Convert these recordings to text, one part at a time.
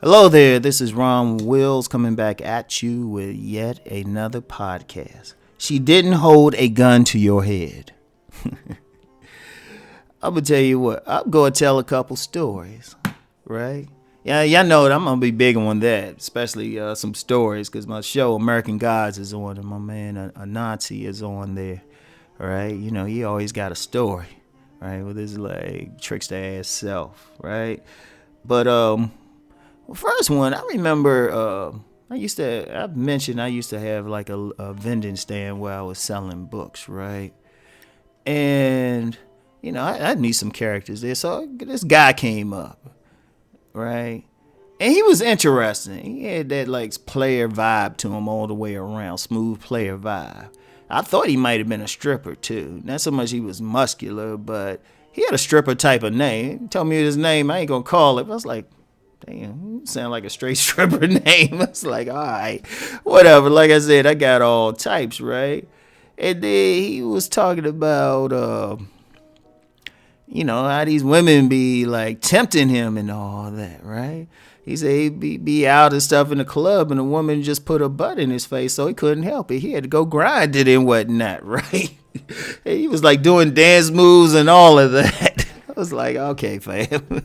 Hello there, this is Rom Wills coming back at you with yet another podcast. She didn't hold a gun to your head. I'm gonna tell you what, I'm gonna tell a couple stories, right? Yeah, y'all know that I'm gonna be big on that, especially some stories, because my show American Gods is on, and my man Anansi is on there, right? You know, he always got a story, right, with his like trickster ass self, right? But well, first one, I remember I've mentioned I used to have like a vending stand where I was selling books, right? And, I need some characters there. So this guy came up, right? And he was interesting. He had that like player vibe to him all the way around, smooth player vibe. I thought he might have been a stripper too. Not so much he was muscular, but he had a stripper type of name. He told me his name, I ain't gonna call it. But I was like, damn, sound like a straight stripper name. It's like, all right, whatever. Like I said, I got all types, right? And then he was talking about, how these women be like tempting him and all that, right? He said he'd be out and stuff in the club, and a woman just put a butt in his face, so he couldn't help it. He had to go grind it and whatnot, right? He was like doing dance moves and all of that. I was like, okay, fam.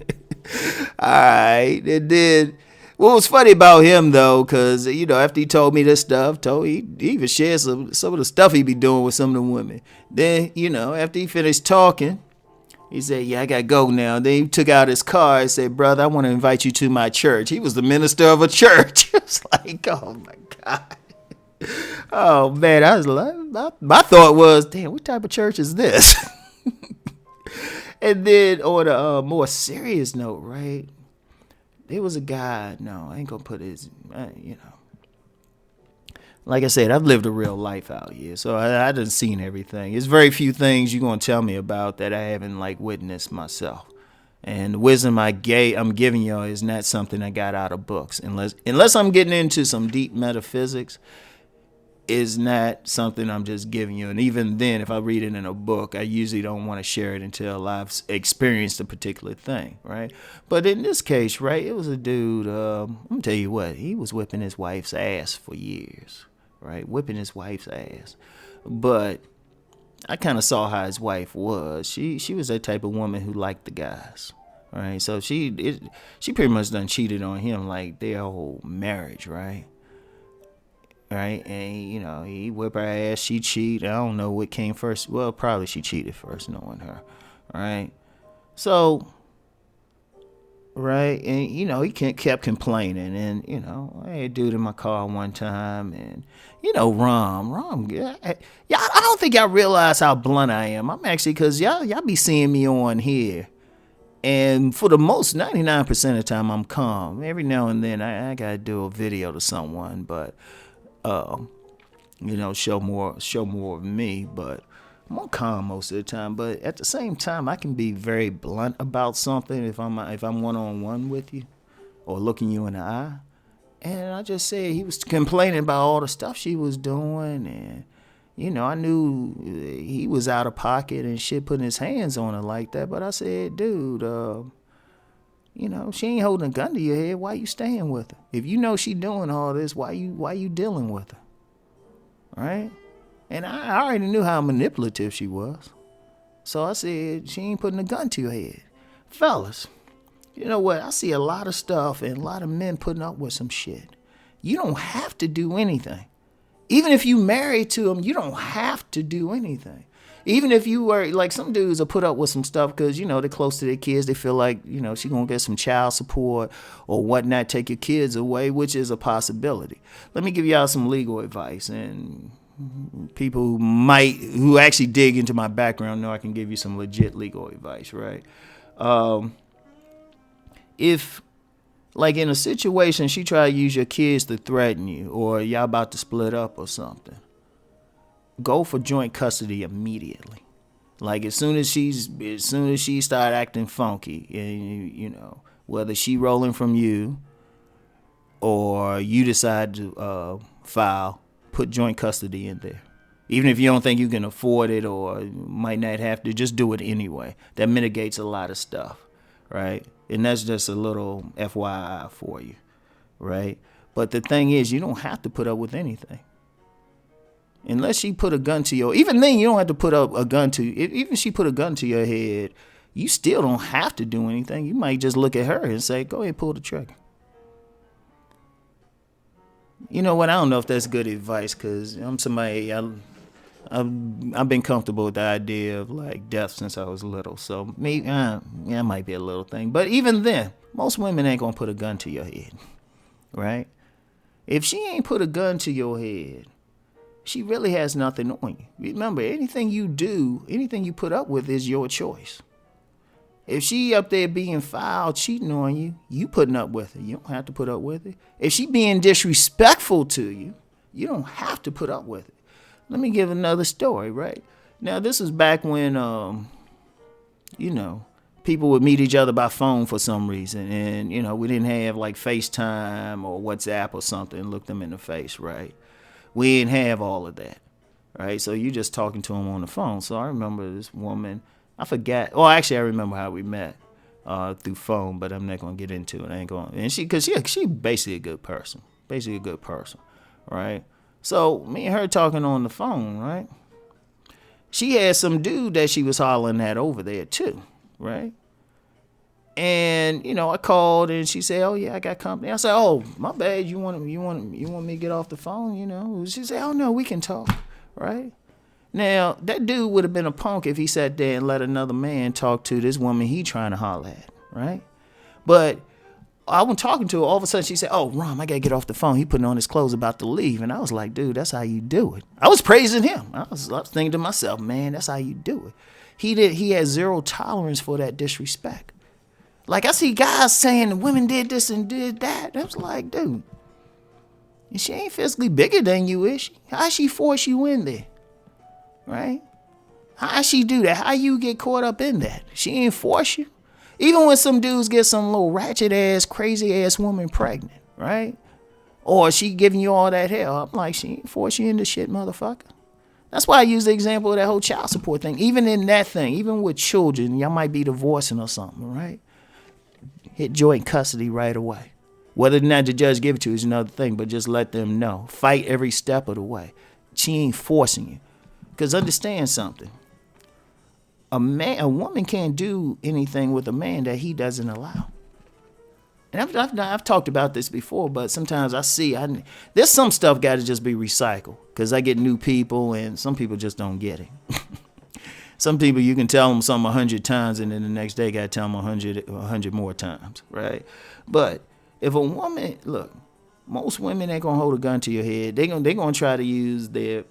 All right. And then what was funny about him though, because after he told me this stuff, he even shared some of the stuff he be doing with some of the women. Then after he finished talking, he said, "Yeah, I gotta go now." Then he took out his car and said, "Brother, I want to invite you to my church." He was the minister of a church. It's like, oh my god. Oh man, I was like, my thought was, damn, what type of church is this? And then on a more serious note, right? There was a guy. No, I ain't gonna put his. Like I said, I've lived a real life out here, so I done seen everything. There's very few things you gonna tell me about that I haven't like witnessed myself. And the wisdom I'm giving y'all is not something I got out of books, unless I'm getting into some deep metaphysics. Is not something I'm just giving you. And even then, if I read it in a book, I usually don't want to share it until I've experienced a particular thing, right? But in this case, right, it was a dude, I'm going to tell you what, he was whipping his wife's ass for years, right? Whipping his wife's ass. But I kind of saw how his wife was. She was that type of woman who liked the guys, right? So she pretty much done cheated on him like their whole marriage, right? Right, and he whip her ass, she cheat. I don't know what came first. Well, probably she cheated first, knowing her, right? So, right, and he kept complaining, and I had a dude in my car one time, and Rom, yeah, I don't think y'all realize how blunt I am. I'm actually, because y'all be seeing me on here, and for the most 99% of the time, I'm calm. Every now and then, I gotta do a video to someone, but uh, show more of me. But I'm on calm most of the time. But at the same time, I can be very blunt about something if I'm one on one with you or looking you in the eye. And I just said he was complaining about all the stuff she was doing, and I knew he was out of pocket and shit, putting his hands on her like that. But I said, dude, she ain't holding a gun to your head. Why you staying with her? If you know she doing all this, why you dealing with her? Right? And I already knew how manipulative she was. So I said, she ain't putting a gun to your head. Fellas, you know what? I see a lot of stuff and a lot of men putting up with some shit. You don't have to do anything. Even if you married to them, you don't have to do anything. Even if you were, like, some dudes will put up with some stuff because, they're close to their kids. They feel like, she going to get some child support or whatnot, take your kids away, which is a possibility. Let me give y'all some legal advice. And people who actually dig into my background know I can give you some legit legal advice, right? If, like, in a situation, she try to use your kids to threaten you or y'all about to split up or something, go for joint custody immediately. Like as soon as she start acting funky, and whether she rolling from you or you decide to file, put joint custody in there. Even if you don't think you can afford it or might not have to, just do it anyway. That mitigates a lot of stuff, right? And that's just a little FYI for you. right? But the thing is, you don't have to put up with anything. Unless she put a gun to your, even then you don't have to put up a gun to, even if she put a gun to your head, you still don't have to do anything. You might just look at her and say, go ahead, pull the trigger. You know what? I don't know if that's good advice, because I'm somebody, I've been comfortable with the idea of like death since I was little. So maybe, yeah, it might be a little thing. But even then, most women ain't going to put a gun to your head, right? If she ain't put a gun to your head, she really has nothing on you. Remember, anything you do, anything you put up with is your choice. If she up there being foul, cheating on you, you putting up with it. You don't have to put up with it. If she being disrespectful to you, you don't have to put up with it. Let me give another story, right? Now, this is back when, people would meet each other by phone for some reason. And, we didn't have like FaceTime or WhatsApp or something and look them in the face, right? We didn't have all of that, right? So you just talking to them on the phone. So I remember this woman, I forgot. Oh, actually, I remember how we met through phone, but I'm not going to get into it. I ain't going. And she basically a good person, right? So me and her talking on the phone, right? She had some dude that she was hollering at over there too, right? And I called and she said, "Oh yeah, I got company." I said, "Oh, my bad. You want me to get off the phone?" She said, "Oh no, we can talk." Right? Now that dude would have been a punk if he sat there and let another man talk to this woman he trying to holler at, right? But I was talking to her. All of a sudden, she said, "Oh, Rom, I gotta get off the phone. He putting on his clothes, about to leave." And I was like, "Dude, that's how you do it." I was praising him. I was thinking to myself, "Man, that's how you do it." He had zero tolerance for that disrespect. Like, I see guys saying the women did this and did that. I was like, dude, and she ain't physically bigger than you, is she? How she force you in there? Right? How she do that? How you get caught up in that? She ain't force you. Even when some dudes get some little ratchet ass, crazy ass woman pregnant, right? Or she giving you all that hell. I'm like, she ain't force you into shit, motherfucker. That's why I use the example of that whole child support thing. Even in that thing, even with children, y'all might be divorcing or something, right? Hit joint custody right away. Whether or not the judge give it to you is another thing, but just let them know. Fight every step of the way. She ain't forcing you. Because understand something. A woman can't do anything with a man that he doesn't allow. And I've talked about this before, but sometimes there's some stuff got to just be recycled. Because I get new people, and some people just don't get it. Some people, you can tell them something 100 times, and then the next day got to tell them 100 more times, right? But if a woman, look, most women ain't gonna hold a gun to your head. They're gonna try to use their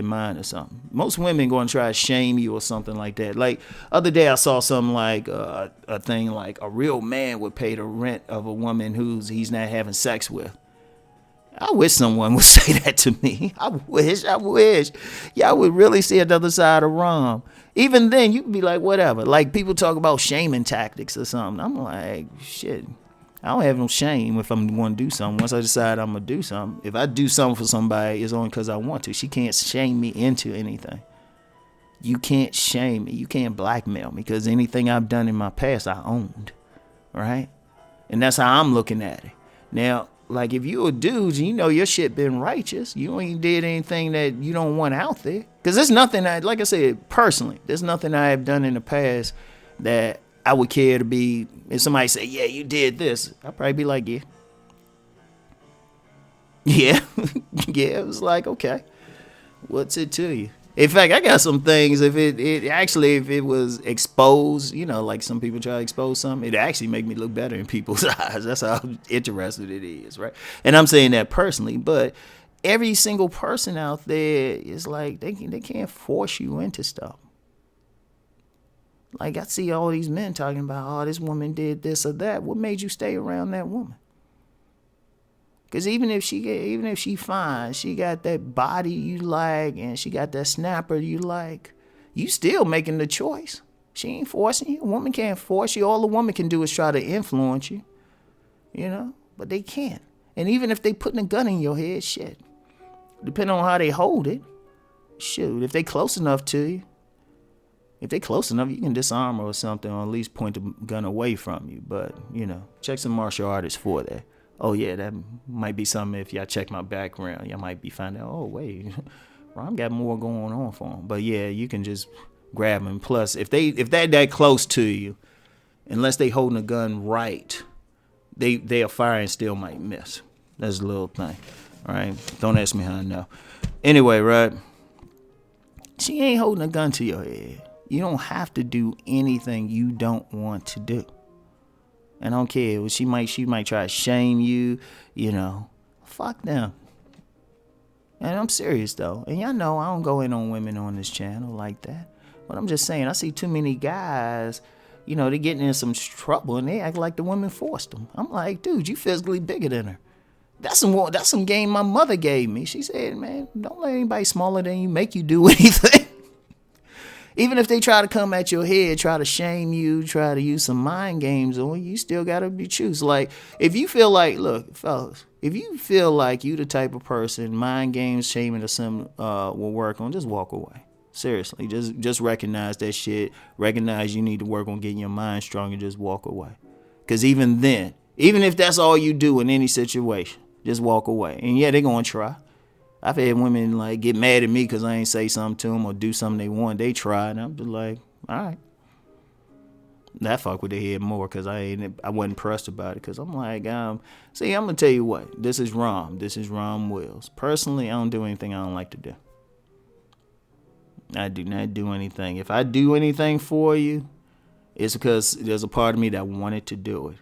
mind or something. Most women gonna try to shame you or something like that. Like other day, I saw something like a thing like a real man would pay the rent of a woman he's not having sex with. I wish someone would say that to me. I wish. Y'all would really see another side of Rom. Even then, you could be like, whatever. Like, people talk about shaming tactics or something. I'm like, shit. I don't have no shame if I'm going to do something. Once I decide I'm going to do something. If I do something for somebody, it's only because I want to. She can't shame me into anything. You can't shame me. You can't blackmail me, because anything I've done in my past, I owned. Right? And that's how I'm looking at it. Now, like, if you a dude and you know your shit been righteous, you ain't did anything that you don't want out there. Because there's nothing like I said, personally, there's nothing I have done in the past that I would care to be, if somebody say, yeah, you did this, I'd probably be like, yeah. Yeah. Yeah, it was like, okay, what's it to you? In fact, I got some things, if it was exposed, like some people try to expose something, it actually make me look better in people's eyes. That's how interested it is, right? And I'm saying that personally, but every single person out there is like, they can't force you into stuff. Like, I see all these men talking about, oh, this woman did this or that. What made you stay around that woman? Because even if she fine, she got that body you like, and she got that snapper you like, you still making the choice. She ain't forcing you. A woman can't force you. All a woman can do is try to influence you, but they can't. And even if they putting a gun in your head, shit, depending on how they hold it, shoot, if they close enough to you, you can disarm her or something, or at least point the gun away from you. But, check some martial artists for that. Oh yeah, that might be something. If y'all check my background, y'all might be finding out, oh wait, Ron got more going on for him. But yeah, you can just grab them. Plus, if they're that close to you, unless they holding a gun right, they'll fire and still might miss. That's a little thing. All right, don't ask me how I know. Anyway, right? She ain't holding a gun to your head. You don't have to do anything you don't want to do. And I don't care. She might try to shame you, Fuck them. And I'm serious though. And y'all know I don't go in on women on this channel like that. But I'm just saying, I see too many guys, they getting in some trouble and they act like the women forced them. I'm like, dude, you physically bigger than her. That's some game my mother gave me. She said, man, don't let anybody smaller than you make you do anything. Even if they try to come at your head, try to shame you, try to use some mind games on you, still got to be choose. Like, if you feel like, look, fellas, if you feel like you the type of person mind games, shaming, or something will work on, just walk away. Seriously, just recognize that shit. Recognize you need to work on getting your mind strong and just walk away. Because even then, even if that's all you do in any situation, just walk away. And yeah, they're going to try. I've had women like get mad at me because I ain't say something to them or do something they want. They try, and I'm just like, all right. That fuck with their head more because I wasn't pressed about it because I'm like, see, I'm gonna tell you what. This is Rom. This is Rom Wills. Personally, I don't do anything I don't like to do. I do not do anything. If I do anything for you, it's because there's a part of me that wanted to do it.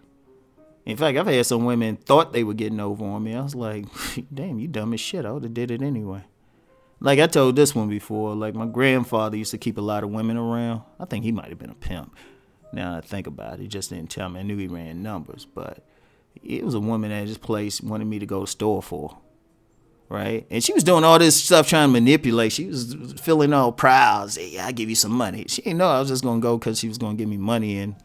In fact, I've had some women thought they were getting over on me. I was like, damn, you dumb as shit. I would have did it anyway. Like I told this one before, like my grandfather used to keep a lot of women around. I think he might have been a pimp. Now I think about it, he just didn't tell me. I knew he ran numbers, but it was a woman at his place wanted me to go to the store for, right? And she was doing all this stuff trying to manipulate. She was feeling all proud. Say, yeah, I'll give you some money. She didn't know I was just going to go because she was going to give me money, and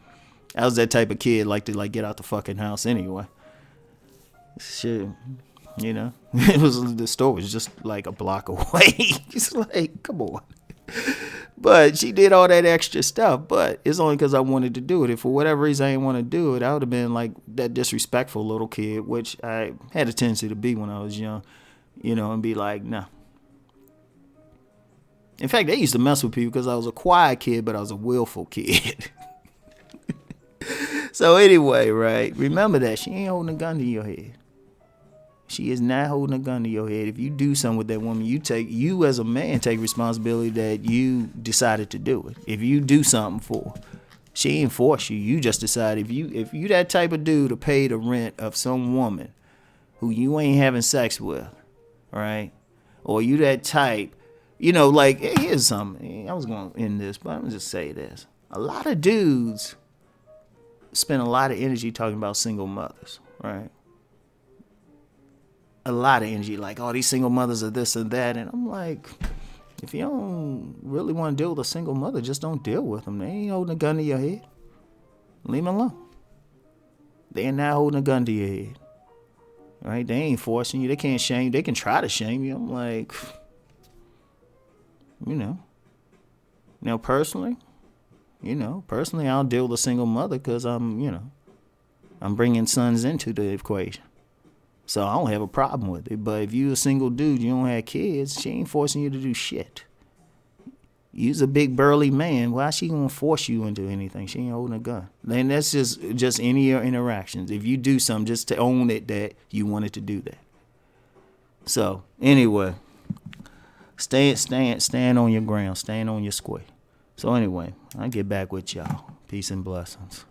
I was that type of kid like to get out the fucking house anyway. Shit, it was the store was just like a block away. It's like, come on. But she did all that extra stuff. But it's only because I wanted to do it. If for whatever reason I didn't want to do it, I would have been like that disrespectful little kid, which I had a tendency to be when I was young, and be like, nah. In fact, they used to mess with people because I was a quiet kid, but I was a willful kid. So anyway, right? Remember that she ain't holding a gun to your head. She is not holding a gun to your head. If you do something with that woman, you as a man take responsibility that you decided to do it. If you do something for her, she ain't force you. You just decide if you that type of dude to pay the rent of some woman who you ain't having sex with, right? Or you that type, like here's something. I was gonna end this, but I'm gonna just say this. A lot of dudes spend a lot of energy talking about single mothers, right? A lot of energy, like, oh, these single mothers are this and that. And I'm like, if you don't really want to deal with a single mother, just don't deal with them. They ain't holding a gun to your head. Leave them alone. They ain't not holding a gun to your head. Right? They ain't forcing you. They can't shame you. They can try to shame you. I'm like, Now, personally, I don't deal with a single mother because I'm bringing sons into the equation. So I don't have a problem with it. But if you a single dude, you don't have kids, she ain't forcing you to do shit. You's a big burly man. Why she gonna force you into anything? She ain't holding a gun. Then that's just any of your interactions. If you do something, just to own it that you wanted to do that. So anyway, stand on your ground, stand on your square. So anyway, I'll get back with y'all. Peace and blessings.